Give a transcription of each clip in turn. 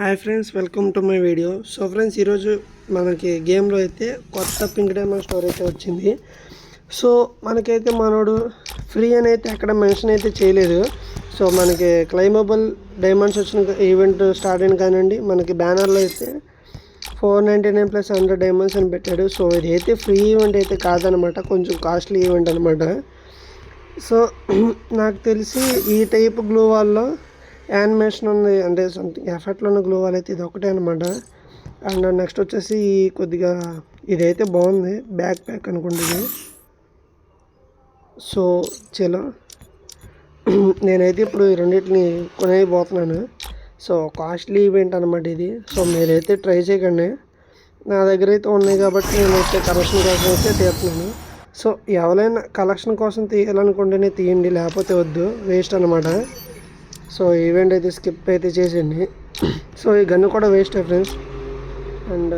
Hi friends, welcome to my video. So friends, ఈరోజు మనకి గేమ్లో అయితే కొత్త పింక్ డైమండ్ స్టోర్ అయితే వచ్చింది. సో మనకైతే మనోడు ఫ్రీ అని అయితే ఎక్కడ మెన్షన్ అయితే చేయలేదు. సో మనకి క్లైమబుల్ డైమండ్స్ వచ్చిన ఈవెంట్ స్టార్ట్ అయిన కానివ్వండి, మనకి బ్యానర్లో అయితే 499 + 100 డైమండ్స్ అని పెట్టాడు. సో ఇదైతే ఫ్రీ ఈవెంట్ అయితే కాదనమాట, కొంచెం కాస్ట్లీ ఈవెంట్ అనమాట. సో నాకు తెలిసి ఈ టైప్ గ్లూ వాల్లో యానిమేషన్ ఉంది, అంటే సంథింగ్ ఎఫెక్ట్లో ఉన్న గ్లూ వాల్ అయితే ఇది ఒకటే అనమాట. అండ్ నెక్స్ట్ వచ్చేసి కొద్దిగా ఇదైతే బాగుంది, బ్యాక్ ప్యాక్ అనుకోండి ఇది. సో చలో నేనైతే ఇప్పుడు ఈ రెండింటిని కొనేయబోతున్నాను. సో కాస్ట్లీ ఈవెంట్ అనమాట ఇది. సో మీరైతే ట్రై చేయకండి, నా దగ్గర అయితే ఉన్నాయి కాబట్టి నేనైతే కలెక్షన్ కోసం అయితే తీస్తున్నాను. సో ఎవరైనా కలెక్షన్ కోసం తీయాలనుకుంటేనే తీయండి, లేకపోతే వద్దు, వేస్ట్ అనమాట. సో ఈవెంట్ అయితే స్కిప్ అయితే చేసేయండి. సో ఈ గన్ను కూడా వేస్ట్ ఫ్రెండ్స్. అండ్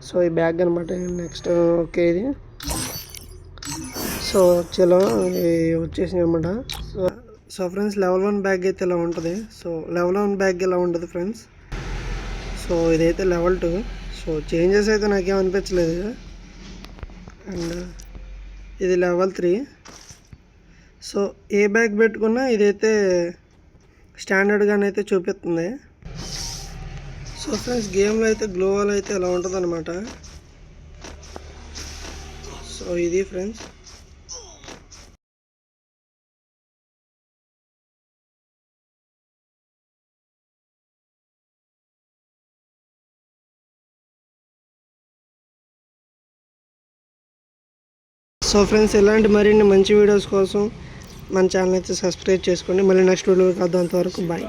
సో ఈ బ్యాగ్ అనమాట. నెక్స్ట్ ఓకే ఇది. సో చలో వచ్చేసినాయి అనమాట. సో ఫ్రెండ్స్, లెవెల్ 1 బ్యాగ్ అయితే ఇలా ఉంటుంది. సో లెవెల్ 1 బ్యాగ్ ఇలా ఉంటుంది ఫ్రెండ్స్. సో ఇదైతే లెవెల్ 2. సో చేంజెస్ అయితే నాకేం అనిపించలేదు. అండ్ ఇది లెవెల్ 3. సో ఏ బ్యాగ్ పెట్టుకున్నా ఇదైతే స్టాండర్డ్గానైతే చూపిస్తుంది. సో ఫ్రెండ్స్, గేమ్లో అయితే గ్లో వాల్ అయితే ఇలా ఉంటుంది అనమాట. సో ఇది ఫ్రెండ్స్. సో ఫ్రెండ్స్, ఇలాంటి మరిన్ని మంచి వీడియోస్ కోసం మన ఛానల్ అయితే సబ్స్క్రైబ్ చేసుకోండి. మళ్ళీ నెక్స్ట్ వీడియో కలుద్దాం. అంతవరకు బాయ్.